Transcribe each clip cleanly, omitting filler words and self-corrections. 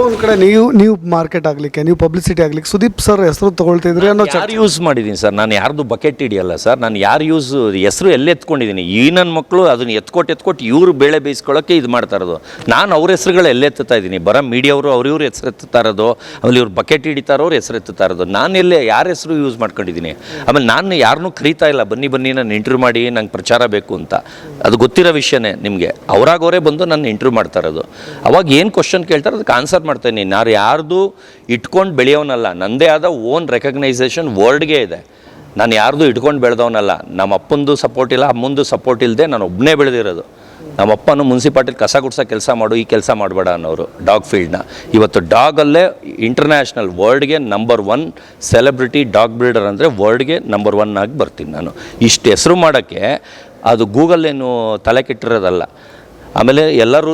ಒಂದು ಕಡೆ ನೀವು ಮಾರ್ಕೆಟ್ ಆಗಲಿಕ್ಕೆ, ನೀವು ಪಬ್ಲಿಸಿಟಿ ಆಗಲಿಕ್ಕೆ ಸುದೀಪ್ ಸರ್ ಹೆಸರು ತೊಗೊಳ್ತಿದ್ರಿ ಅನ್ನೋ ಯಾರು ಯೂಸ್ ಮಾಡಿದ್ದೀನಿ ಸರ್? ನಾನು ಯಾರ್ದು ಬಕೆಟ್ ಹಿಡಿಯಲ್ಲ ಸರ್. ನಾನು ಯಾರು ಹೆಸರು ಎಲ್ಲಿ ಎತ್ಕೊಂಡಿದ್ದೀನಿ? ಈ ನನ್ನ ಮಕ್ಕಳು ಅದನ್ನು ಎತ್ಕೊಟ್ಟು ಇವರು ಬೇಳೆ ಬೇಯಿಸ್ಕೊಳ್ಳೋಕ್ಕೆ ಇದು ಮಾಡ್ತಾ ಇರೋದು. ನಾನು ಅವ್ರ ಹೆಸರುಗಳು ಎತ್ತಾ ಇದ್ದೀನಿ. ಬರೋ ಮೀಡಿಯವರು ಅವ್ರಿವ್ರು ಹೆಸರು ಎತ್ತುತ್ತಾ ಇರೋದು, ಆಮೇಲೆ ಇವ್ರು ಬಕೆಟ್ ಹಿಡಿತಾರೋರು ಹೆಸರು ಎತ್ತುತ್ತಾ ಇರೋದು. ನಾನು ಎಲ್ಲೇ ಯಾರ ಹೆಸರು ಯೂಸ್ ಮಾಡ್ಕೊಂಡಿದ್ದೀನಿ? ಆಮೇಲೆ ನಾನು ಯಾರನ್ನೂ ಕರೀತಾ ಇಲ್ಲ, ಬನ್ನಿ ನಾನು ಇಂಟರ್ವ್ಯೂ ಮಾಡಿ ನಂಗೆ ಪ್ರಚಾರ ಬೇಕು ಅಂತ. ಅದು ಗೊತ್ತಿರೋ ವಿಷಯನೇ ನಿಮಗೆ. ಅವರಾಗವರೇ ಬಂದು ನನ್ನ ಇಂಟರ್ವ್ಯೂ ಮಾಡ್ತಾ ಇರೋದು. ಅವಾಗ ಏನು ಕ್ವಶನ್ ಕೇಳ್ತಾರೆ ಅದಕ್ಕೆ ಆನ್ಸರ್ ಮಾಡ್ತೇನೆ. ನಾನು ಯಾರ್ದು ಇಟ್ಕೊಂಡು ಬೆಳೆಯೋನಲ್ಲ, ನನ್ನದೇ ಆದ ಓನ್ ರೆಕಗ್ನೈಸೇಷನ್ ವರ್ಲ್ಡ್ಗೆ ಇದೆ. ನಾನು ಯಾರ್ದು ಇಟ್ಕೊಂಡು ಬೆಳೆದವನಲ್ಲ. ನಮ್ಮ ಅಪ್ಪಂದು ಸಪೋರ್ಟ್ ಇಲ್ಲ, ಅಮ್ಮಂದು ಸಪೋರ್ಟ್ ಇಲ್ಲದೆ ನಾನು ಒಬ್ಬನೇ ಬೆಳೆದಿರೋದು. ನಮ್ಮ ಅಪ್ಪನು ಮುನ್ಸಿಪಾಲ್ಟಿಲಿ ಕಸ ಗುಡ್ಸೋ ಕೆಲಸ ಮಾಡು, ಈ ಕೆಲಸ ಮಾಡಬೇಡ ಅನ್ನೋರು ಡಾಗ್ ಫೀಲ್ಡ್ನ. ಇವತ್ತು ಡಾಗಲ್ಲೇ ಇಂಟರ್ನ್ಯಾಷನಲ್ ವರ್ಲ್ಡ್ಗೆ ನಂಬರ್ 1 ಸೆಲೆಬ್ರಿಟಿ ಡಾಗ್ ಬ್ರೀಡರ್ ಅಂದರೆ ವರ್ಲ್ಡ್ಗೆ ನಂಬರ್ 1 ಆಗಿ ಬರ್ತೀನಿ ನಾನು. ಇಷ್ಟು ಹೆಸರು ಮಾಡೋಕ್ಕೆ ಅದು ಗೂಗಲ್ಲೇನು ತಲೆ ಕೆಟ್ಟಿರೋದಲ್ಲ. ಆಮೇಲೆ ಎಲ್ಲರೂ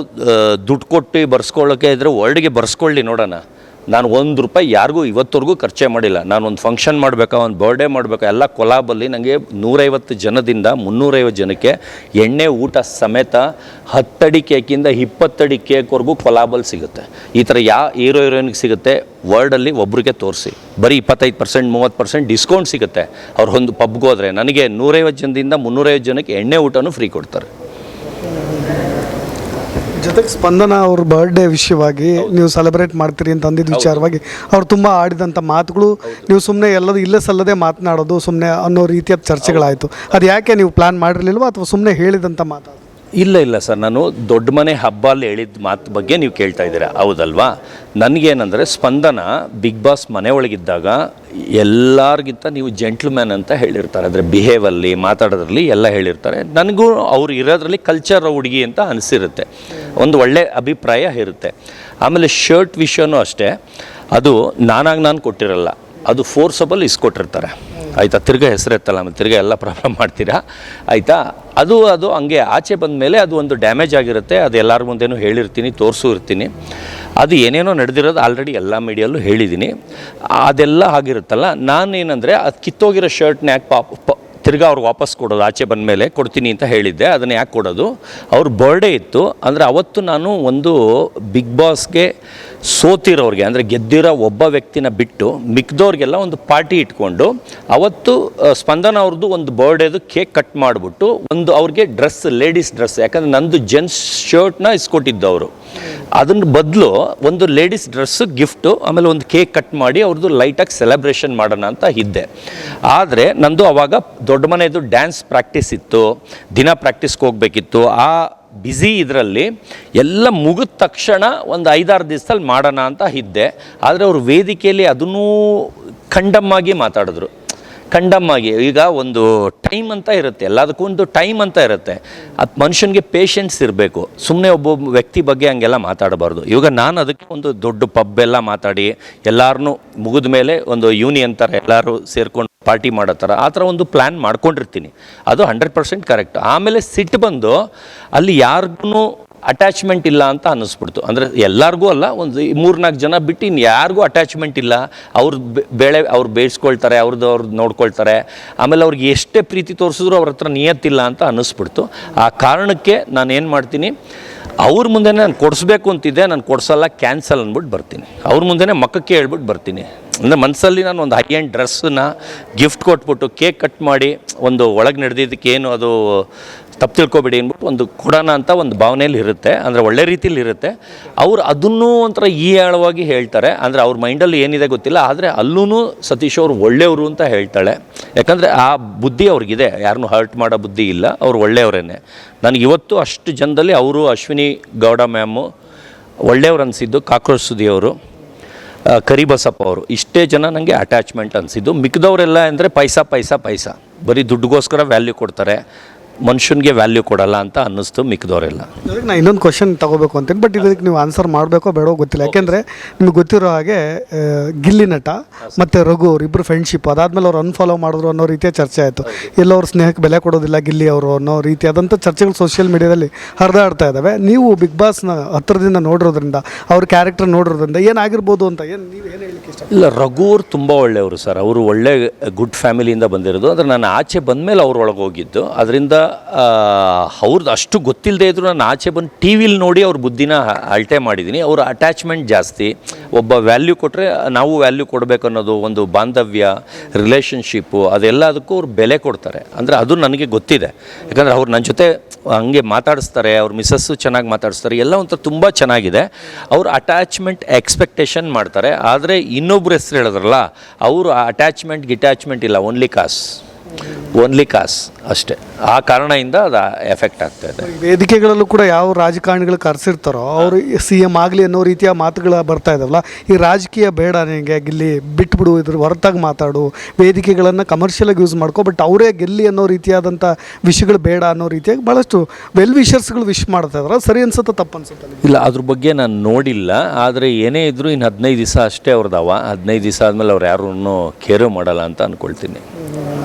ದುಡ್ಡು ಕೊಟ್ಟು ಬರ್ಸ್ಕೊಳ್ಳೋಕ್ಕೆ ಇದ್ದರೆ ವರ್ಲ್ಡ್ಗೆ ಬರ್ಸ್ಕೊಳ್ಳಿ ನೋಡೋಣ. ನಾನು ₹1 ಯಾರಿಗೂ ಇವತ್ತವರೆಗೂ ಖರ್ಚೇ ಮಾಡಿಲ್ಲ. ನಾನು ಒಂದು ಫಂಕ್ಷನ್ ಮಾಡಬೇಕಾ, ಒಂದು ಬರ್ಡೇ ಮಾಡಬೇಕಾ, ಎಲ್ಲ ಕೊಲಾಬಲ್ಲಿ ನನಗೆ 150 ಜನದಿಂದ 350 ಜನಕ್ಕೆ ಎಣ್ಣೆ ಊಟ ಸಮೇತ 10 ಅಡಿ ಕೇಕಿಂದ 20 ಅಡಿ ಕೇಕ್ವರೆಗೂ ಕೊಲಾಬಲ್ಲಿ ಸಿಗುತ್ತೆ. ಈ ಥರ ಯಾವ ಹೀರೋಯಿನ್ಗೆ ಸಿಗುತ್ತೆ ವರ್ಲ್ಡಲ್ಲಿ? ಒಬ್ರಿಗೆ ತೋರಿಸಿ. ಬರೀ 25% 30% ಡಿಸ್ಕೌಂಟ್ ಸಿಗುತ್ತೆ. ಅವ್ರು ಒಂದು ಪಬ್ಗೆ ಹೋದರೆ. ನನಗೆ 150 ಜನದಿಂದ 350 ಜನಕ್ಕೆ ಎಣ್ಣೆ ಊಟನೂ ಫ್ರೀ ಕೊಡ್ತಾರೆ. ಜೊತೆಗೆ ಸ್ಪಂದನ ಅವ್ರ ಬರ್ಡೇ ವಿಷಯವಾಗಿ ನೀವು ಸೆಲೆಬ್ರೇಟ್ ಮಾಡ್ತೀರಿ ಅಂತ ಅಂದಿದ್ದ ವಿಚಾರವಾಗಿ ಅವ್ರು ತುಂಬ ಆಡಿದಂಥ ಮಾತುಗಳು, ನೀವು ಸುಮ್ಮನೆ ಎಲ್ಲದು ಇಲ್ಲೇ ಸಲ್ಲದೆ ಮಾತನಾಡೋದು ಸುಮ್ಮನೆ ಅನ್ನೋ ರೀತಿಯ ಚರ್ಚೆಗಳಾಯಿತು. ಅದು ಯಾಕೆ ನೀವು ಪ್ಲ್ಯಾನ್ ಮಾಡಿರಲಿಲ್ವಾ ಅಥವಾ ಸುಮ್ಮನೆ ಹೇಳಿದಂಥ ಮಾತು? ಇಲ್ಲ ಸರ್, ನಾನು ದೊಡ್ಡ ಮನೆ ಹಬ್ಬ ಅಲ್ಲಿ ಹೇಳಿದ ಮಾತು ಬಗ್ಗೆ ನೀವು ಕೇಳ್ತಾ ಇದ್ದೀರಾ, ಹೌದಲ್ವಾ? ನನಗೇನೆಂದರೆ ಸ್ಪಂದನ ಬಿಗ್ ಬಾಸ್ ಮನೆ ಒಳಗಿದ್ದಾಗ ಎಲ್ಲರಿಗಿಂತ ನೀವು ಜೆಂಟ್ಲ್ಮ್ಯಾನ್ ಅಂತ ಹೇಳಿರ್ತಾರೆ. ಅಂದರೆ ಬಿಹೇವಲ್ಲಿ ಮಾತಾಡೋದ್ರಲ್ಲಿ ಎಲ್ಲ ಹೇಳಿರ್ತಾರೆ. ನನಗೂ ಅವ್ರು ಇರೋದ್ರಲ್ಲಿ ಕಲ್ಚರ್ ಹುಡುಗಿ ಅಂತ ಅನಿಸಿರುತ್ತೆ, ಒಂದು ಒಳ್ಳೆ ಅಭಿಪ್ರಾಯ ಇರುತ್ತೆ. ಆಮೇಲೆ ಶರ್ಟ್ ವಿಷಯನೂ ಅಷ್ಟೇ, ಅದು ನಾನು ಕೊಟ್ಟಿರಲ್ಲ, ಅದು ಫೋರ್ಸಬಲ್ ಇಸ್ಕೊಟ್ಟಿರ್ತಾರೆ ಆಯಿತಾ. ತಿರ್ಗಾ ಹೆಸರು ಎತ್ತಲ್ಲ, ಆಮೇಲೆ ತಿರ್ಗಾ ಎಲ್ಲ ಪ್ರಾಬ್ಲಮ್ ಮಾಡ್ತೀರಾ ಆಯಿತಾ. ಅದು ಹಂಗೆ ಆಚೆ ಬಂದ ಮೇಲೆ ಅದು ಒಂದು ಡ್ಯಾಮೇಜ್ ಆಗಿರುತ್ತೆ. ಅದು ಎಲ್ಲರ ಮುಂದೆನೂ ಹೇಳಿರ್ತೀನಿ, ತೋರಿಸೂ ಇರ್ತೀನಿ. ಅದು ಏನೇನೋ ನಡೆದಿರೋದು ಆಲ್ರೆಡಿ ಎಲ್ಲ ಮೀಡಿಯಲ್ಲೂ ಹೇಳಿದ್ದೀನಿ. ಅದೆಲ್ಲ ಆಗಿರುತ್ತಲ್ಲ, ನಾನೇನಂದರೆ ಅದು ಕಿತ್ತೋಗಿರೋ ಶರ್ಟ್ನ ಯಾಕೆ ತಿರ್ಗಾ ಅವ್ರಿಗೆ ವಾಪಸ್ ಕೊಡೋದು, ಆಚೆ ಬಂದ ಮೇಲೆ ಕೊಡ್ತೀನಿ ಅಂತ ಹೇಳಿದ್ದೆ. ಅದನ್ನು ಯಾಕೆ ಕೊಡೋದು? ಅವ್ರ ಬರ್ಡೇ ಇತ್ತು. ಅಂದರೆ ಅವತ್ತು ನಾನು ಒಂದು ಬಿಗ್ ಬಾಸ್ಗೆ ಸೋತಿರೋರಿಗೆ, ಅಂದರೆ ಗೆದ್ದಿರೋ ಒಬ್ಬ ವ್ಯಕ್ತಿನ ಬಿಟ್ಟು ಮಿಕ್ದವ್ರಿಗೆಲ್ಲ ಒಂದು ಪಾರ್ಟಿ ಇಟ್ಕೊಂಡು ಅವತ್ತು ಸ್ಪಂದನ ಅವ್ರದ್ದು ಒಂದು ಬರ್ಡೇದು ಕೇಕ್ ಕಟ್ ಮಾಡಿಬಿಟ್ಟು ಒಂದು ಅವ್ರಿಗೆ ಡ್ರೆಸ್, ಲೇಡೀಸ್ ಡ್ರೆಸ್, ಯಾಕಂದರೆ ನಂದು ಜೆಂಟ್ಸ್ ಶರ್ಟ್ನ ಇಸ್ಕೊಟ್ಟಿದ್ದು ಅವರು. ಅದನ್ನ ಬದಲು ಒಂದು ಲೇಡೀಸ್ ಡ್ರೆಸ್ಸು ಗಿಫ್ಟು, ಆಮೇಲೆ ಒಂದು ಕೇಕ್ ಕಟ್ ಮಾಡಿ ಅವ್ರದ್ದು ಲೈಟಾಗಿ ಸೆಲೆಬ್ರೇಷನ್ ಮಾಡೋಣ ಅಂತ ಇದ್ದೆ. ಆದರೆ ನಂದು ಆವಾಗ ದೊಡ್ಡ ಮನೆಯದು ಡ್ಯಾನ್ಸ್ ಪ್ರಾಕ್ಟೀಸ್ ಇತ್ತು, ದಿನ ಪ್ರಾಕ್ಟೀಸ್ಗೆ ಹೋಗಬೇಕಿತ್ತು. ಆ ಬ್ಯುಸಿ ಇದರಲ್ಲಿ ಎಲ್ಲ ಮುಗಿದ ತಕ್ಷಣ ಒಂದು 5-6 ದಿವಸದಲ್ಲಿ ಮಾಡೋಣ ಅಂತ ಇದ್ದೆ. ಆದರೆ ಅವರು ವೇದಿಕೆಯಲ್ಲಿ ಅದನ್ನೂ ಕಂಡಮ್ಮಾಗಿ ಮಾತಾಡಿದ್ರು. ಕಂಡಮ್ಮಾಗಿ. ಈಗ ಒಂದು ಟೈಮ್ ಅಂತ ಇರುತ್ತೆ, ಎಲ್ಲದಕ್ಕೂ ಒಂದು ಟೈಮ್ ಅಂತ ಇರುತ್ತೆ. ಅದು ಮನುಷ್ಯನಿಗೆ ಪೇಷನ್ಸ್ ಇರಬೇಕು. ಸುಮ್ಮನೆ ಒಬ್ಬ ವ್ಯಕ್ತಿ ಬಗ್ಗೆ ಹಂಗೆಲ್ಲ ಮಾತಾಡಬಾರ್ದು. ಇವಾಗ ನಾನು ಅದಕ್ಕೆ ಒಂದು ದೊಡ್ಡ ಪಬ್ಬೆಲ್ಲ ಮಾತಾಡಿ ಎಲ್ಲರನ್ನೂ ಮುಗಿದ ಮೇಲೆ ಒಂದು ಯೂನಿಯನ್ ಥರ ಎಲ್ಲರೂ ಸೇರ್ಕೊಂಡು ಪಾರ್ಟಿ ಮಾಡೋ ಥರ ಆ ಥರ ಒಂದು ಪ್ಲ್ಯಾನ್ ಮಾಡ್ಕೊಂಡಿರ್ತೀನಿ. ಅದು 100% ಕರೆಕ್ಟ್. ಆಮೇಲೆ ಸಿಟ್ಟು ಬಂದು ಅಲ್ಲಿ ಯಾರಿಗೂ ಅಟ್ಯಾಚ್ಮೆಂಟ್ ಇಲ್ಲ ಅಂತ ಅನ್ನಿಸ್ಬಿಡ್ತು. ಅಂದರೆ ಎಲ್ಲರಿಗೂ ಅಲ್ಲ, ಒಂದು 3-4 ಜನ ಬಿಟ್ಟು ಇನ್ನು ಯಾರಿಗೂ ಅಟ್ಯಾಚ್ಮೆಂಟ್ ಇಲ್ಲ. ಅವ್ರು ಬೇಯಿಸ್ಕೊಳ್ತಾರೆ, ಅವ್ರದ್ದು ನೋಡ್ಕೊಳ್ತಾರೆ. ಆಮೇಲೆ ಅವ್ರಿಗೆ ಎಷ್ಟೇ ಪ್ರೀತಿ ತೋರಿಸಿದ್ರು ಅವ್ರ ಹತ್ರ ನಿಯತ್ತಿಲ್ಲ ಅಂತ ಅನ್ನಿಸ್ಬಿಡ್ತು. ಆ ಕಾರಣಕ್ಕೆ ನಾನು ಏನು ಮಾಡ್ತೀನಿ, ಅವ್ರ ಮುಂದೆ ನಾನು ಕೊಡಿಸ್ಬೇಕು ಅಂತಿದ್ದೆ, ನಾನು ಕೊಡಿಸಲ್ಲ, ಕ್ಯಾನ್ಸಲ್ ಅಂದ್ಬಿಟ್ಟು ಬರ್ತೀನಿ. ಅವ್ರ ಮುಂದೆ ಮಕ್ಕಕ್ಕೆ ಹೇಳ್ಬಿಟ್ಟು ಬರ್ತೀನಿ. ಅಂದರೆ ಮನಸ್ಸಲ್ಲಿ ನಾನು ಒಂದು ಹೈ ಆ್ಯಂಡ್ ಡ್ರೆಸ್ಸನ್ನ ಗಿಫ್ಟ್ ಕೊಟ್ಬಿಟ್ಟು ಕೇಕ್ ಕಟ್ ಮಾಡಿ ಒಂದು ಒಳಗೆ ನಡೆದಿದ್ದಕ್ಕೆ ಏನು ಅದು ತಪ್ಪು ತಿಳ್ಕೊಬೇಡಿ ಅಂದ್ಬಿಟ್ಟು ಒಂದು ಕೊಡೋಣ ಅಂತ ಒಂದು ಭಾವನೆಯಲ್ಲಿ ಇರುತ್ತೆ. ಅಂದರೆ ಒಳ್ಳೆ ರೀತಿಯಲ್ಲಿ ಇರುತ್ತೆ. ಅವ್ರು ಅದನ್ನೂ ಒಂಥರ ಆಳವಾಗಿ ಹೇಳ್ತಾರೆ. ಅಂದರೆ ಅವ್ರ ಮೈಂಡಲ್ಲಿ ಏನಿದೆ ಗೊತ್ತಿಲ್ಲ, ಆದರೆ ಅಲ್ಲೂ ಸತೀಶ್ ಅವರು ಒಳ್ಳೆಯವರು ಅಂತ ಹೇಳ್ತಾಳೆ. ಯಾಕಂದರೆ ಆ ಬುದ್ಧಿ ಅವ್ರಿಗಿದೆ, ಯಾರನ್ನೂ ಹರ್ಟ್ ಮಾಡೋ ಬುದ್ಧಿ ಇಲ್ಲ, ಅವ್ರು ಒಳ್ಳೆಯವರೇನೆ. ನನಗೆ ಇವತ್ತು ಅಷ್ಟು ಜನದಲ್ಲಿ ಅವರು, ಅಶ್ವಿನಿ ಗೌಡ ಮ್ಯಾಮು ಒಳ್ಳೆಯವ್ರು ಅನಿಸಿದ್ದು, ಕಾಕ್ರೋಚ್ ಸುದಿಯವರು, ಕರಿಬಸಪ್ಪ ಅವರು, ಇಷ್ಟೇ ಜನ ನನಗೆ ಅಟ್ಯಾಚ್ಮೆಂಟ್ ಅನಿಸಿದ್ದು. ಮಿಕ್ಕಿದವರೆಲ್ಲ ಅಂದರೆ ಪೈಸಾ ಬರೀ ದುಡ್ಡುಗೋಸ್ಕರ ವ್ಯಾಲ್ಯೂ ಕೊಡ್ತಾರೆ, ಮನುಷ್ಯನಿಗೆ ವ್ಯಾಲ್ಯೂ ಕೊಡಲ್ಲ ಅಂತ ಅನ್ನಿಸ್ತು ಮಿಕ್ಕಿದವರೆಲ್ಲ. ನಾನು ಇನ್ನೊಂದು ಕ್ವಶನ್ ತಗೋಬೇಕು ಅಂತೀನಿ, ಬಟ್ ಇದಕ್ಕೆ ನೀವು ಆನ್ಸರ್ ಮಾಡಬೇಕೋ ಬೇಡೋ ಗೊತ್ತಿಲ್ಲ. ಯಾಕೆಂದರೆ ನಿಮ್ಗೆ ಗೊತ್ತಿರೋ ಹಾಗೆ ಗಿಲ್ಲಿ ನಟ ಮತ್ತು ರಘು ಅವರಿಬ್ಬರು ಫ್ರೆಂಡ್ಶಿಪ್, ಅದಾದಮೇಲೆ ಅವ್ರು ಅನ್ಫಾಲೋ ಮಾಡಿದ್ರು ಅನ್ನೋ ರೀತಿಯ ಚರ್ಚೆ ಆಯಿತು. ಎಲ್ಲೋ ಅವ್ರ ಸ್ನೇಹಕ್ಕೆ ಬೆಲೆ ಕೊಡೋದಿಲ್ಲ ಗಿಲ್ಲಿ ಅವರು ಅನ್ನೋ ರೀತಿಯಾದಂಥ ಚರ್ಚೆಗಳು ಸೋಷಿಯಲ್ ಮೀಡಿಯಾದಲ್ಲಿ ಹರಿದಾಡ್ತಾ ಇದ್ದಾವೆ. ನೀವು ಬಿಗ್ ಬಾಸ್ನ ಹತ್ತಿರದಿಂದ ನೋಡಿರೋದ್ರಿಂದ, ಅವ್ರ ಕ್ಯಾರೆಕ್ಟರ್ ನೋಡಿರೋದ್ರಿಂದ ಏನಾಗಿರ್ಬೋದು ಅಂತ ನೀವು ಏನು ಹೇಳಲಿಕ್ಕೆ ಇಷ್ಟ? ಇಲ್ಲ, ರಘು ಅವ್ರು ತುಂಬ ಒಳ್ಳೆಯವರು ಸರ್. ಅವರು ಒಳ್ಳೆ ಗುಡ್ ಫ್ಯಾಮಿಲಿಯಿಂದ ಬಂದಿರೋದು. ಅಂದರೆ ನಾನು ಆಚೆ ಬಂದಮೇಲೆ ಅವ್ರ ಒಳಗೆ ಹೋಗಿದ್ದು, ಅದರಿಂದ ಅವ್ರದ್ದು ಅಷ್ಟು ಗೊತ್ತಿಲ್ಲದೆ ಇದ್ರು ನಾನು ಆಚೆ ಬಂದು ಟಿ ವಿಲಿ ನೋಡಿ ಅವ್ರ ಬುದ್ಧಿನ ಅಳತೆ ಮಾಡಿದ್ದೀನಿ. ಅವ್ರ ಅಟ್ಯಾಚ್ಮೆಂಟ್ ಜಾಸ್ತಿ. ಒಬ್ಬ ವ್ಯಾಲ್ಯೂ ಕೊಟ್ಟರೆ ನಾವು ವ್ಯಾಲ್ಯೂ ಕೊಡಬೇಕು ಅನ್ನೋದು ಒಂದು ಬಾಂಧವ್ಯ, ರಿಲೇಷನ್ಶಿಪ್ಪು, ಅದೆಲ್ಲದಕ್ಕೂ ಅವ್ರು ಬೆಲೆ ಕೊಡ್ತಾರೆ. ಅಂದರೆ ಅದು ನನಗೆ ಗೊತ್ತಿದೆ. ಯಾಕಂದರೆ ಅವ್ರು ನನ್ನ ಜೊತೆ ಹಂಗೆ ಮಾತಾಡಿಸ್ತಾರೆ, ಅವ್ರ ಮಿಸ್ಸಸ್ಸು ಚೆನ್ನಾಗಿ ಮಾತಾಡಿಸ್ತಾರೆ, ಎಲ್ಲ ಒಂಥರ ತುಂಬ ಚೆನ್ನಾಗಿದೆ. ಅವ್ರು ಅಟ್ಯಾಚ್ಮೆಂಟ್ ಎಕ್ಸ್ಪೆಕ್ಟೇಷನ್ ಮಾಡ್ತಾರೆ. ಆದರೆ ಇನ್ನೊಬ್ರು ಹೆಸರು ಹೇಳಿದ್ರಲ್ಲ, ಅವರು ಅಟ್ಯಾಚ್ಮೆಂಟ್ ಗಿಟ್ಯಾಚ್ಮೆಂಟ್ ಇಲ್ಲ, ಓನ್ಲಿ ಕಾಸ್ ಅಷ್ಟೇ. ಆ ಕಾರಣದಿಂದ ಅದು ಎಫೆಕ್ಟ್ ಆಗ್ತಾ ಇದೆ. ವೇದಿಕೆಗಳಲ್ಲೂ ಕೂಡ ಯಾವ ರಾಜಕಾರಣಿಗಳು ಕರೆಸಿರ್ತಾರೋ ಅವರು CM ಆಗಲಿ ಅನ್ನೋ ರೀತಿಯ ಮಾತುಗಳು ಬರ್ತಾ ಇದಾವಲ್ಲ, ಈ ರಾಜಕೀಯ ಬೇಡ ನಿನಗೆ, ಗಿಲ್ಲಿ ಬಿಟ್ಬಿಡು, ಇದ್ರ ಹೊರತಾಗಿ ಮಾತಾಡು, ವೇದಿಕೆಗಳನ್ನು ಕಮರ್ಷಿಯಲಾಗಿ ಯೂಸ್ ಮಾಡ್ಕೋ, ಬಟ್ ಅವರೇ ಗೆಲ್ಲಿ ಅನ್ನೋ ರೀತಿಯಾದಂಥ ವಿಷಯಗಳು ಬೇಡ ಅನ್ನೋ ರೀತಿಯಾಗಿ ಭಾಳಷ್ಟು ವೆಲ್ ವಿಷರ್ಸ್ಗಳು ವಿಶ್ ಮಾಡ್ತಾ ಇದ್ದಾರೆ. ಸರಿ ಅನ್ಸುತ್ತೆ, ತಪ್ಪು ಅನ್ಸುತ್ತೆ? ಇಲ್ಲ, ಅದ್ರ ಬಗ್ಗೆ ನಾನು ನೋಡಿಲ್ಲ. ಆದರೆ ಏನೇ ಇದ್ದರೂ ಇನ್ನು 15 ದಿವಸ ಅಷ್ಟೇ ಅವ್ರದವ. 15 ದಿವಸ ಆದಮೇಲೆ ಅವ್ರು ಯಾರನ್ನೂ ಕೇರು ಮಾಡಲ್ಲ ಅಂತ ಅಂದ್ಕೊಳ್ತೀನಿ.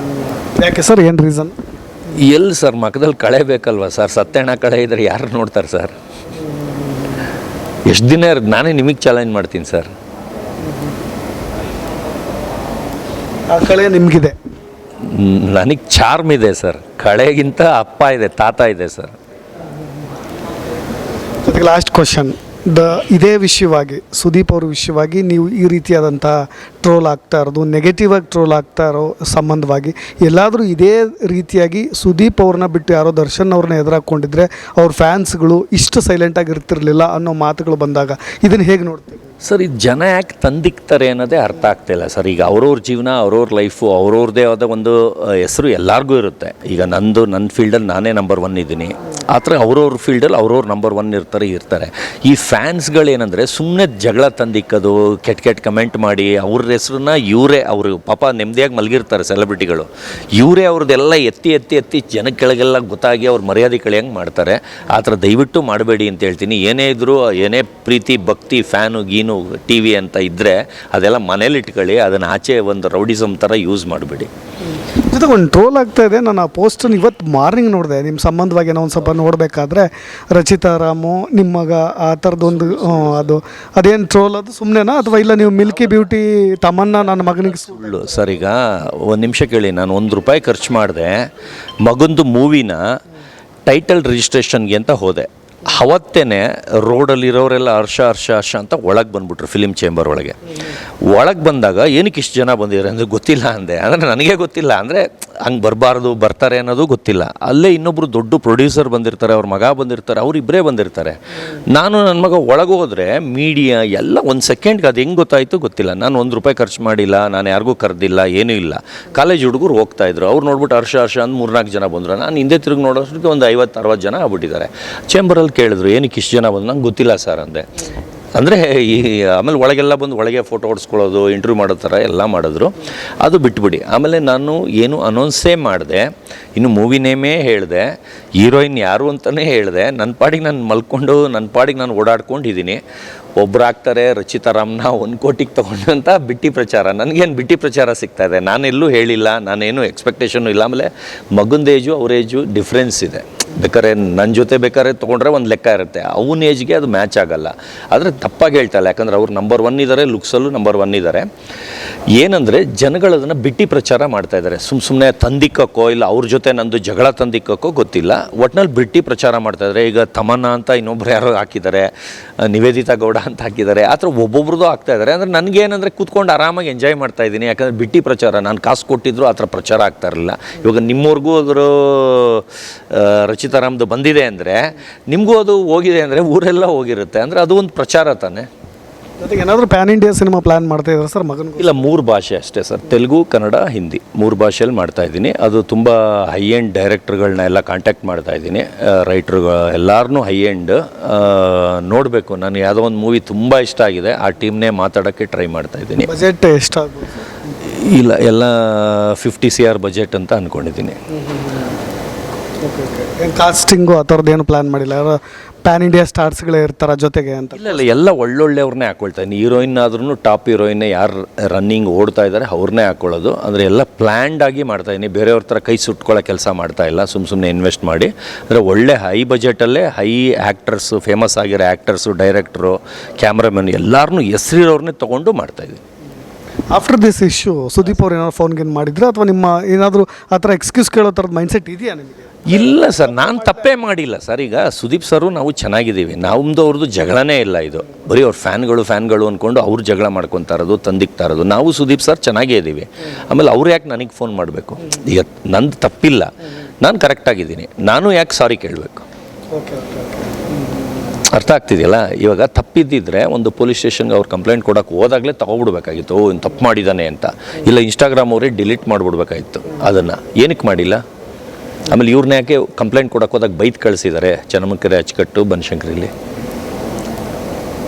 ಯಾಕೆ ಸರ್, ಏನು ರೀಸನ್? ಎಲ್ಲಿ ಸರ್, ಮಕ್ಕದಲ್ಲಿ ಕಳೆ ಬೇಕಲ್ವ ಸರ್? ಸತ್ಯಣ್ಣ ಕಳೆ ಇದ್ರೆ ಯಾರು ನೋಡ್ತಾರೆ ಸರ್? ಎಷ್ಟು ದಿನ ನಾನೇ ನಿಮಗೆ ಚಾಲೆಂಜ್ ಮಾಡ್ತೀನಿ ಸರ್. ಆ ಕಳೆ ನಿಮಗಿದೆ? ನನಗೆ ಚಾರ್ಮ್ ಇದೆ ಸರ್. ಕಳೆಗಿಂತ ಅಪ್ಪ ಇದೆ, ತಾತ ಇದೆ ಸರ್. ಜೊತೆಗೆ ಲಾಸ್ಟ್ ಕ್ವಶನ್, ಇದೇ ವಿಷಯವಾಗಿ, ಸುದೀಪ್ ಅವ್ರ ವಿಷಯವಾಗಿ ನೀವು ಈ ರೀತಿಯಾದಂಥ ಟ್ರೋಲ್ ಆಗ್ತಾ ಇರೋದು, ನೆಗೆಟಿವ್ ಆಗಿ ಟ್ರೋಲ್ ಆಗ್ತಾ ಇರೋ ಸಂಬಂಧವಾಗಿ ಎಲ್ಲಾದರೂ ಇದೇ ರೀತಿಯಾಗಿ ಸುದೀಪ್ ಅವ್ರನ್ನ ಬಿಟ್ಟು ಯಾರೋ ದರ್ಶನ್ ಅವ್ರನ್ನ ಎದುರಾಕೊಂಡಿದ್ರೆ ಅವ್ರ ಫ್ಯಾನ್ಸ್ಗಳು ಇಷ್ಟು ಸೈಲೆಂಟಾಗಿ ಇರ್ತಿರ್ಲಿಲ್ಲ ಅನ್ನೋ ಮಾತುಗಳು ಬಂದಾಗ ಇದನ್ನು ಹೇಗೆ ನೋಡ್ತೀವಿ ಸರ್? ಇದು ಜನ ಯಾಕೆ ತಂದಿಕ್ತಾರೆ ಅನ್ನೋದೇ ಅರ್ಥ ಆಗ್ತಾಯಿಲ್ಲ ಸರ್. ಈಗ ಅವ್ರವ್ರ ಜೀವನ, ಅವ್ರವ್ರ ಲೈಫು, ಅವ್ರವ್ರದ್ದೇ ಆದ ಒಂದು ಹೆಸರು ಎಲ್ಲರಿಗೂ ಇರುತ್ತೆ. ಈಗ ನನ್ನ ಫೀಲ್ಡಲ್ಲಿ ನಾನೇ ನಂಬರ್ 1 ಇದ್ದೀನಿ. ಆ ಥರ ಅವ್ರವ್ರ ಫೀಲ್ಡಲ್ಲಿ ಅವ್ರವ್ರ ನಂಬರ್ 1 ಇರ್ತಾರೆ. ಈ ಫ್ಯಾನ್ಸ್ಗಳೇನೆಂದರೆ ಸುಮ್ಮನೆ ಜಗಳ ತಂದಿಕ್ಕೋದು, ಕೆಟ್ಟ ಕಮೆಂಟ್ ಮಾಡಿ ಅವ್ರ ಹೆಸ್ರನ್ನ ಇವರೇ, ಅವರು ಪಾಪ ನೆಮ್ಮದಿಯಾಗಿ ಮಲಗಿರ್ತಾರೆ ಸೆಲೆಬ್ರಿಟಿಗಳು, ಇವರೇ ಅವ್ರದ್ದೆಲ್ಲ ಎತ್ತಿ ಜನಕ್ಕೆ ಕೆಳಗೆಲ್ಲ ಗೊತ್ತಾಗಿ ಅವ್ರ ಮರ್ಯಾದೆ ಕಳೆಯಂಗೆ ಮಾಡ್ತಾರೆ. ಆ ಥರ ದಯವಿಟ್ಟು ಮಾಡಬೇಡಿ ಅಂತ ಹೇಳ್ತೀನಿ. ಏನೇ ಇದ್ದರೂ, ಏನೇ ಪ್ರೀತಿ ಭಕ್ತಿ ಫ್ಯಾನು ಗೀನು TV ಅಂತ ಇದ್ದರೆ ಅದೆಲ್ಲ ಮನೇಲಿ ಇಟ್ಕೊಳ್ಳಿ. ಅದನ್ನು ಆಚೆ ಒಂದು ರೌಡಿಸಮ್ ಥರ ಯೂಸ್ ಮಾಡಬೇಡಿ. ಜೊತೆಗೆ ಒಂದು ಟ್ರೋಲ್ ಆಗ್ತಾ ಇದೆ. ನಾನು ಆ ಪೋಸ್ಟನ್ನು ಇವತ್ತು ಮಾರ್ನಿಂಗ್ ನೋಡಿದೆ. ನಿಮ್ಮ ಸಂಬಂಧವಾಗಿ ನಾವು ಒಂದು ಸ್ವಲ್ಪ ನೋಡಬೇಕಾದ್ರೆ ರಚಿತಾ ರಾಮು ನಿಮ್ಮ ಮಗ ಆ ಥರದ್ದೊಂದು ಅದೇನು ಟ್ರೋಲ್, ಅದು ಸುಮ್ಮನೆನಾ ಅಥವಾ ಇಲ್ಲ ನೀವು ಮಿಲ್ಕಿ ಬ್ಯೂಟಿ ತಮನ್ನ ನನ್ನ ಮಗನಿಗೆ ಸುಳ್ಳು ಸರ್? ಈಗ ಒಂದು ನಿಮಿಷ ಕೇಳಿ. ನಾನು ₹1 ಖರ್ಚು ಮಾಡಿದೆ ಮಗಂದು ಮೂವಿನ ಟೈಟಲ್ ರಿಜಿಸ್ಟ್ರೇಷನ್ಗೆ ಅಂತ ಹೋದೆ. ಅವತ್ತೇ ರೋಡಲ್ಲಿರೋರೆಲ್ಲ ಹರ್ಷ ಅಂತ ಒಳಗೆ ಬಂದುಬಿಟ್ರು ಫಿಲಿಮ್ ಚೇಂಬರ್ ಒಳಗೆ ಬಂದಾಗ ಏನಕ್ಕೆ ಇಷ್ಟು ಜನ ಬಂದಿದ್ದಾರೆ ಅಂದರೆ ಗೊತ್ತಿಲ್ಲ ಅಂದೆ. ಅಂದರೆ ನನಗೆ ಗೊತ್ತಿಲ್ಲ, ಅಂದರೆ ಹಂಗೆ ಬರಬಾರ್ದು, ಬರ್ತಾರೆ ಅನ್ನೋದು ಗೊತ್ತಿಲ್ಲ. ಅಲ್ಲೇ ಇನ್ನೊಬ್ಬರು ದೊಡ್ಡ ಪ್ರೊಡ್ಯೂಸರ್ ಬಂದಿರ್ತಾರೆ, ಅವ್ರ ಮಗ ಬಂದಿರ್ತಾರೆ, ಅವರಿಬ್ಬರೇ ಬಂದಿರ್ತಾರೆ. ನಾನು ನನ್ನ ಮಗ ಒಳಗೆ ಹೋದರೆ ಮೀಡಿಯಾ ಎಲ್ಲ ಒಂದು ಸೆಕೆಂಡ್ಗೆ ಅದು ಹೆಂಗೆ ಗೊತ್ತಾಯಿತು ಗೊತ್ತಿಲ್ಲ. ನಾನು ₹1 ಖರ್ಚು ಮಾಡಿಲ್ಲ, ನಾನು ಯಾರಿಗೂ ಕರೆದಿಲ್ಲ, ಏನೂ ಇಲ್ಲ. ಕಾಲೇಜ್ ಹುಡುಗರು ಹೋಗ್ತಾಯಿದ್ರು, ಅವ್ರು ನೋಡ್ಬಿಟ್ಟು ಹರ್ಷ ಅಂತ 3-4 ಜನ ಬಂದರು. ನಾನು ಹಿಂದೆ ತಿರುಗಿ ನೋಡೋಷ್ಟಕ್ಕೆ ಒಂದು 50-60 ಜನ ಆಗ್ಬಿಟ್ಟಿದ್ದಾರೆ. ಚೇಂಬರಲ್ಲಿ ಕೇಳಿದ್ರು ಏನಕ್ಕೆ ಇಷ್ಟು ಜನ ಬಂದು, ನಂಗೆ ಗೊತ್ತಿಲ್ಲ ಸರ್ ಅಂದೆ. ಅಂದರೆ ಈ ಆಮೇಲೆ ಒಳಗೆಲ್ಲ ಬಂದು ಒಳಗೆ ಫೋಟೋ ಹೊಡ್ಸ್ಕೊಳ್ಳೋದು, ಇಂಟರ್ವ್ಯೂ ಮಾಡೋ ಥರ ಎಲ್ಲ ಮಾಡಿದ್ರು. ಅದು ಬಿಟ್ಬಿಡಿ. ಆಮೇಲೆ ನಾನು ಏನು ಅನೌನ್ಸೇ ಮಾಡಿದೆ, ಇನ್ನು ಮೂವಿ ನೇಮೇ ಹೇಳಿದೆ, ಹೀರೋಯಿನ್ ಯಾರು ಅಂತಲೇ ಹೇಳಿದೆ. ನನ್ನ ಪಾಡಿಗೆ ನಾನು ಮಲ್ಕೊಂಡು ನನ್ನ ಪಾಡಿಗೆ ನಾನು ಓಡಾಡ್ಕೊಂಡಿದ್ದೀನಿ. ಒಬ್ರು ಆಗ್ತಾರೆ ರಚಿತಾ ರಾಮ್ನ 1 ಕೋಟಿಗೆ ತೊಗೊಂಡು ಅಂತ ಬಿಟ್ಟಿ ಪ್ರಚಾರ. ನನಗೇನು ಬಿಟ್ಟಿ ಪ್ರಚಾರ ಸಿಗ್ತಾಯಿದೆ? ನಾನೆಲ್ಲೂ ಹೇಳಿಲ್ಲ, ನಾನೇನು ಎಕ್ಸ್ಪೆಕ್ಟೇಷನ್ನು ಇಲ್ಲ. ಆಮೇಲೆ ಮಗಂದು ಏಜು ಅವ್ರ ಏಜು ಡಿಫ್ರೆನ್ಸ್ ಇದೆ. ಬೇಕಾದ್ರೆ ನನ್ನ ಜೊತೆ ಬೇಕಾದ್ರೆ ತೊಗೊಂಡ್ರೆ ಒಂದು ಲೆಕ್ಕ ಇರುತ್ತೆ, ಅವನ ಏಜ್ಗೆ ಅದು ಮ್ಯಾಚ್ ಆಗಲ್ಲ. ಆದರೆ ತಪ್ಪಾಗಿ ಹೇಳ್ತಾಯಿಲ್ಲ, ಯಾಕಂದರೆ ಅವ್ರು ನಂಬರ್ 1 ಇದ್ದಾರೆ, ಲುಕ್ಸಲ್ಲೂ ನಂಬರ್ 1 ಇದ್ದಾರೆ. ಏನಂದರೆ ಜನಗಳದನ್ನು ಬಿಟ್ಟಿ ಪ್ರಚಾರ ಮಾಡ್ತಾಯಿದ್ದಾರೆ. ಸುಮ್ಮನೆ ತಂದಿಕ್ಕೋ, ಇಲ್ಲ ಅವ್ರ ಜೊತೆ ನಂದು ಜಗಳ ತಂದಿಕ್ಕೋ ಗೊತ್ತಿಲ್ಲ, ಒಟ್ನಲ್ಲಿ ಬಿಟ್ಟಿ ಪ್ರಚಾರ ಮಾಡ್ತಾಯಿದ್ದಾರೆ. ಈಗ ತಮನ್ನ ಅಂತ ಇನ್ನೊಬ್ರು ಯಾರೋ ಹಾಕಿದ್ದಾರೆ, ನಿವೇದಿತಾ ಗೌಡ ಅಂತ ಹಾಕಿದ್ದಾರೆ. ಆ ಥರ ಒಬ್ಬೊಬ್ರದ್ದು ಆಗ್ತಾಯಿದ್ದಾರೆ. ಅಂದರೆ ನನಗೇನಂದರೆ ಕೂತ್ಕೊಂಡು ಆರಾಮಾಗಿ ಎಂಜಾಯ್ ಮಾಡ್ತಾಯಿದ್ದೀನಿ. ಯಾಕಂದರೆ ಬಿಟ್ಟಿ ಪ್ರಚಾರ, ನಾನು ಕಾಸು ಕೊಟ್ಟಿದ್ರು ಆ ಥರ ಪ್ರಚಾರ ಆಗ್ತಾ ಇರಲಿಲ್ಲ. ಇವಾಗ ನಿಮ್ಮವ್ರಿಗೂ ಅದ್ರ ರಚಿತಾರಾಮ್ದು ಬಂದಿದೆ ಅಂದರೆ, ನಿಮಗೂ ಅದು ಹೋಗಿದೆ ಅಂದರೆ ಊರೆಲ್ಲ ಹೋಗಿರುತ್ತೆ. ಅಂದರೆ ಅದು ಒಂದು ಪ್ರಚಾರ ತಾನೆ. ಜೊತೆಗೆ ಏನಾದರೂ ಪ್ಯಾನ್ ಇಂಡಿಯಾ ಸಿನಿಮಾ ಪ್ಲ್ಯಾನ್ ಮಾಡ್ತಾ ಇದ್ದಾರೆ ಸರ್ ಮಗನಿಗೆ? ಇಲ್ಲ, 3 ಭಾಷೆ ಅಷ್ಟೇ ಸರ್, ತೆಲುಗು, ಕನ್ನಡ, ಹಿಂದಿ 3 ಭಾಷೆಯಲ್ಲಿ ಮಾಡ್ತಾಯಿದ್ದೀನಿ. ಅದು ತುಂಬ ಹೈ ಎಂಡ್ ಡೈರೆಕ್ಟ್ರುಗಳನ್ನ ಎಲ್ಲ ಕಾಂಟ್ಯಾಕ್ಟ್ ಮಾಡ್ತಾಯಿದ್ದೀನಿ. ರೈಟ್ರುಗಳು ಎಲ್ಲರನ್ನೂ ಹೈ ಎಂಡ್ ನೋಡಬೇಕು. ನಾನು ಯಾವುದೋ ಒಂದು ಮೂವಿ ತುಂಬ ಇಷ್ಟ ಆಗಿದೆ, ಆ ಟೀಮ್ನೇ ಮಾತಾಡೋಕ್ಕೆ ಟ್ರೈ ಮಾಡ್ತಾಯಿದ್ದೀನಿ. ಬಜೆಟ್ ಎಷ್ಟಾಗ್ಬೋದು? ಇಲ್ಲ, ಎಲ್ಲ 50 CR ಬಜೆಟ್ ಅಂತ ಅಂದ್ಕೊಂಡಿದ್ದೀನಿ. ಏನು ಕಾಸ್ಟಿಂಗು ಆ ಥರದ್ದು ಏನು ಪ್ಲ್ಯಾನ್ ಮಾಡಿಲ್ಲ? ಪ್ಯಾನ್ ಇಂಡಿಯಾ ಸ್ಟಾರ್ಸ್ಗಳೇ ಇರ್ತಾರ ಜೊತೆಗೆ ಅಂತ? ಇಲ್ಲ, ಎಲ್ಲ ಒಳ್ಳೊಳ್ಳೆಯವ್ರನ್ನೇ ಹಾಕ್ಕೊಳ್ತಾಯಿದ್ದೀನಿ. ಹೀರೋಯಿನ್ ಆದ್ರೂ ಟಾಪ್ ಹೀರೋಯಿನ್ನೇ ಯಾರು ರನ್ನಿಂಗ್ ಓಡ್ತಾ ಇದ್ದಾರೆ ಅವ್ರನ್ನೇ ಹಾಕ್ಕೊಳ್ಳೋದು. ಅಂದರೆ ಎಲ್ಲ ಪ್ಲ್ಯಾಂಡ್ ಆಗಿ ಮಾಡ್ತಾಯಿದ್ದೀನಿ. ಬೇರೆಯವ್ರ ಥರ ಕೈ ಸುಟ್ಕೊಳ್ಳೋ ಕೆಲಸ ಮಾಡ್ತಾಯಿಲ್ಲ, ಸುಮ್ಮನೆ ಇನ್ವೆಸ್ಟ್ ಮಾಡಿ. ಅಂದರೆ ಒಳ್ಳೆ ಹೈ ಬಜೆಟಲ್ಲೇ ಹೈ ಆ್ಯಕ್ಟರ್ಸು, ಫೇಮಸ್ ಆಗಿರೋ ಆ್ಯಕ್ಟರ್ಸು, ಡೈರೆಕ್ಟ್ರು, ಕ್ಯಾಮ್ರಾಮನ್ ಎಲ್ಲರನ್ನೂ ಹೆಸರಿರೋರನ್ನೇ ತೊಗೊಂಡು ಮಾಡ್ತಾಯಿದ್ದೀನಿ. ಆಫ್ಟರ್ ದಿಸ್ ಇಶ್ಯೂ ಸುದೀಪ್ ಅವ್ರು ಏನಾದ್ರು ಫೋನ್ಗೇನು ಮಾಡಿದ್ರೆ ಅಥವಾ ನಿಮ್ಮ ಏನಾದರೂ ಆ ಥರ ಎಕ್ಸ್ಕ್ಯೂಸ್ ಕೇಳೋ ಥರದ್ದು ಮೈಂಡ್ಸೆಟ್ ಇದೆಯಾ ನಿಮಗೆ? ಇಲ್ಲ ಸರ್, ನಾನು ತಪ್ಪೇ ಮಾಡಿಲ್ಲ ಸರ್. ಈಗ ಸುದೀಪ್ ಸರು ನಾವು ಚೆನ್ನಾಗಿದ್ದೀವಿ, ನಮ್ಮದು ಅವ್ರದ್ದು ಜಗಳನೇ ಇಲ್ಲ. ಇದು ಬರೀ ಅವ್ರ ಫ್ಯಾನ್ಗಳು ಅಂದ್ಕೊಂಡು ಅವ್ರು ಜಗಳ ಮಾಡ್ಕೊತಾ ಇರೋದು, ತಂದಿಕ್ತಾ ಇರೋದು. ನಾವು ಸುದೀಪ್ ಸರ್ ಚೆನ್ನಾಗೇ ಇದ್ದೀವಿ. ಆಮೇಲೆ ಅವ್ರು ಯಾಕೆ ನನಗೆ ಫೋನ್ ಮಾಡಬೇಕು? ಈಗ ನಂದು ತಪ್ಪಿಲ್ಲ, ನಾನು ಕರೆಕ್ಟಾಗಿದ್ದೀನಿ, ನಾನು ಯಾಕೆ ಸಾರಿ ಕೇಳಬೇಕು? ಅರ್ಥ ಆಗ್ತಿದೆಯಲ್ಲ? ಇವಾಗ ತಪ್ಪಿದ್ದಿದ್ರೆ ಒಂದು ಪೊಲೀಸ್ ಸ್ಟೇಷನ್ಗೆ ಅವ್ರು ಕಂಪ್ಲೇಂಟ್ ಕೊಡೋಕೆ ಹೋದಾಗಲೇ ತೊಗೊಬಿಡ್ಬೇಕಾಗಿತ್ತು. ಇನ್ನು ತಪ್ಪು ಮಾಡಿದ್ದಾನೆ ಅಂತ. ಇಲ್ಲ ಇನ್ಸ್ಟಾಗ್ರಾಮ್ ಅವರೇ ಡಿಲೀಟ್ ಮಾಡಿಬಿಡ್ಬೇಕಾಗಿತ್ತು. ಅದನ್ನು ಏನಕ್ಕೆ ಮಾಡಿಲ್ಲ? ಆಮೇಲೆ ಇವ್ರನ್ನ ಯಾಕೆ ಕಂಪ್ಲೇಂಟ್ ಕೊಡೋಕೆ ಹೋದಾಗ ಬೈತ್ ಕಳಿಸಿದ್ದಾರೆ? ಚನ್ನಮಕೆರೆ ಅಚ್ಚುಕಟ್ಟು ಬನಶಂಕರಿಲಿ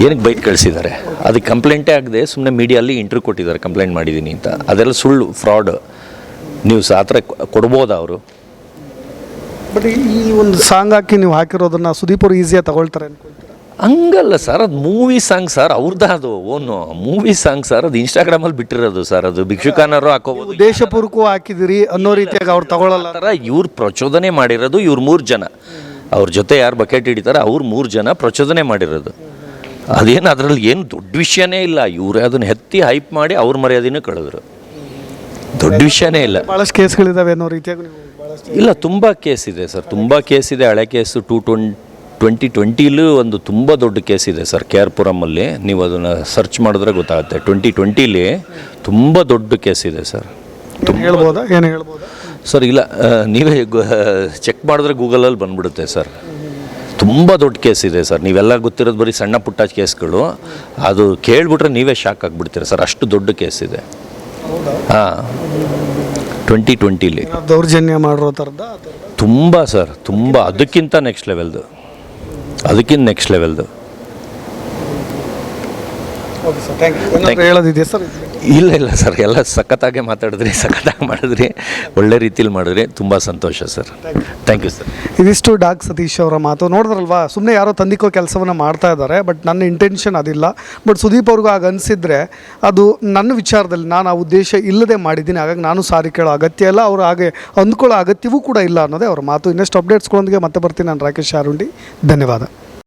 ಏನಕ್ಕೆ ಬೈತ್ ಕಳಿಸಿದ್ದಾರೆ? ಅದಕ್ಕೆ ಕಂಪ್ಲೇಂಟೇ ಆಗದೆ ಸುಮ್ಮನೆ ಮೀಡಿಯಲ್ಲಿ ಇಂಟರ್ವ್ಯೂ ಕೊಟ್ಟಿದ್ದಾರೆ ಕಂಪ್ಲೇಂಟ್ ಮಾಡಿದ್ದೀನಿ ಅಂತ. ಅದೆಲ್ಲ ಸುಳ್ಳು, ಫ್ರಾಡ್ ನ್ಯೂಸ್. ಆ ಥರ ಕೊಡ್ಬೋದಾ ಅವರು? ಬಟ್ ಈ ಒಂದು ಸಾಂಗ್ ಹಾಕಿ ನೀವು ಹಾಕಿರೋದನ್ನ ಸುದೀಪ್ ಅವರು ಈಸಿಯಾಗಿ ತಗೊಳ್ತಾರೆ ಅನ್ಕೊಳ್ತೀರಾ? ಹಂಗಲ್ಲ ಸರ್, ಅದು ಮೂವಿ ಸಾಂಗ್ ಸರ್, ಅವ್ರದ್ದು ಅದು ಓನು ಮೂವಿ ಸಾಂಗ್ ಸರ್. ಅದು ಇನ್ಸ್ಟಾಗ್ರಾಮಲ್ಲಿ ಬಿಟ್ಟಿರೋದು ಸರ್. ಅದು ಭಿಕ್ಷುಕಾನರು ಹಾಕೋಬೋದು. ದೇಶಪೂರ್ವಕೂ ಹಾಕಿದಿರಿ ಅನ್ನೋ ರೀತಿಯಾಗಿ ಅವ್ರು ತಗೊಳ್ಳಲ್ಲ. ಥರ ಇವ್ರು ಪ್ರಚೋದನೆ ಮಾಡಿರೋದು. ಇವ್ರು 3 ಜನ, ಅವ್ರ ಜೊತೆ ಯಾರು ಬಕೆಟ್ ಹಿಡಿತಾರೆ ಅವ್ರು 3 ಜನ ಪ್ರಚೋದನೆ ಮಾಡಿರೋದು. ಅದೇನು ಅದರಲ್ಲಿ ಏನು ದೊಡ್ಡ ವಿಷಯನೇ ಇಲ್ಲ. ಇವರೇ ಅದನ್ನು ಎತ್ತಿ ಹೈಪ್ ಮಾಡಿ ಅವ್ರ ಮರ್ಯಾದೆನೂ ಕಳೆದ್ರು. ದೊಡ್ಡ ವಿಷಯನೇ ಇಲ್ಲ. ಭಾಳಷ್ಟು ಕೇಸ್ಗಳಿದ್ದಾವೆ ಅನ್ನೋ ರೀತಿಯಾಗಿ ನೀವು ಭಾಳಷ್ಟು ಇಲ್ಲ, ತುಂಬ ಕೇಸ್ ಇದೆ ಸರ್, ತುಂಬ ಕೇಸ್ ಇದೆ. ಹಳೆ ಕೇಸು 2020 ಒಂದು ತುಂಬ ದೊಡ್ಡ ಕೇಸ್ ಇದೆ ಸರ್, ಕೆ ಆರ್ ಪುರಮಲ್ಲಿ. ನೀವು ಅದನ್ನು ಸರ್ಚ್ ಮಾಡಿದ್ರೆ ಗೊತ್ತಾಗುತ್ತೆ. 2020 ತುಂಬ ದೊಡ್ಡ ಕೇಸ್ ಇದೆ ಸರ್. ಹೇಳ್ಬೋದಾ? ಏನು ಹೇಳ್ಬೋದಾ ಸರ್? ಇಲ್ಲ, ನೀವೇ ಚೆಕ್ ಮಾಡಿದ್ರೆ ಗೂಗಲಲ್ಲಿ ಬಂದ್ಬಿಡುತ್ತೆ ಸರ್. ತುಂಬ ದೊಡ್ಡ ಕೇಸ್ ಇದೆ ಸರ್. ನೀವೆಲ್ಲ ಗೊತ್ತಿರೋದು ಬರೀ ಸಣ್ಣ ಪುಟ್ಟ ಕೇಸ್ಗಳು. ಅದು ಕೇಳಿಬಿಟ್ರೆ ನೀವೇ ಶಾಕ್ ಆಗಿಬಿಡ್ತೀರ ಸರ್, ಅಷ್ಟು ದೊಡ್ಡ ಕೇಸ್ ಇದೆ. ಹಾಂ, 2020 ದೌರ್ಜನ್ಯ ಮಾಡಿರೋ ಥರದ ತುಂಬ ಸರ್, ತುಂಬ. ಅದಕ್ಕಿಂತ ನೆಕ್ಸ್ಟ್ ಲೆವೆಲ್ದು. ಹೇಳೋದಿದೆಯಾ ಸರ್? ಇಲ್ಲ ಸರ್, ಎಲ್ಲ ಸಖತ್ತಾಗೆ ಮಾತಾಡಿದ್ರಿ, ಸಖತ್ತಾಗಿ ಮಾಡಿದ್ರಿ, ಒಳ್ಳೆ ರೀತಿಲಿ ಮಾಡಿದ್ರಿ. ತುಂಬ ಸಂತೋಷ ಸರ್. Thank you sir. ಇದಿಷ್ಟು ಡಾಕ್ ಸತೀಶ್ ಅವರ ಮಾತು. ನೋಡಿದ್ರಲ್ವಾ, ಸುಮ್ಮನೆ ಯಾರೋ ತಂದಿಕ್ಕೋ ಕೆಲಸವನ್ನು ಮಾಡ್ತಾ ಇದ್ದಾರೆ. ಬಟ್ ನನ್ನ ಇಂಟೆನ್ಷನ್ ಅದಿಲ್ಲ. ಬಟ್ ಸುದೀಪ್ ಅವ್ರಿಗೂ ಆಗ ಅನಿಸಿದ್ರೆ ಅದು ನನ್ನ ವಿಚಾರದಲ್ಲಿ ನಾನು ಆ ಉದ್ದೇಶ ಇಲ್ಲದೆ ಮಾಡಿದ್ದೀನಿ. ಹಾಗಾಗಿ ನಾನು ಸಾರಿ ಕೇಳೋ ಅಗತ್ಯ ಇಲ್ಲ, ಅವರು ಹಾಗೆ ಅಂದ್ಕೊಳ್ಳೋ ಅಗತ್ಯವೂ ಕೂಡ ಇಲ್ಲ ಅನ್ನೋದೇ ಅವರ ಮಾತು. ಇನ್ನಷ್ಟು ಅಪ್ಡೇಟ್ಸ್ಗಳೊಂದಿಗೆ ಮತ್ತೆ ಬರ್ತೀನಿ. ನಾನು ರಾಕೇಶ್ ಆರುಂಡಿ. ಧನ್ಯವಾದ.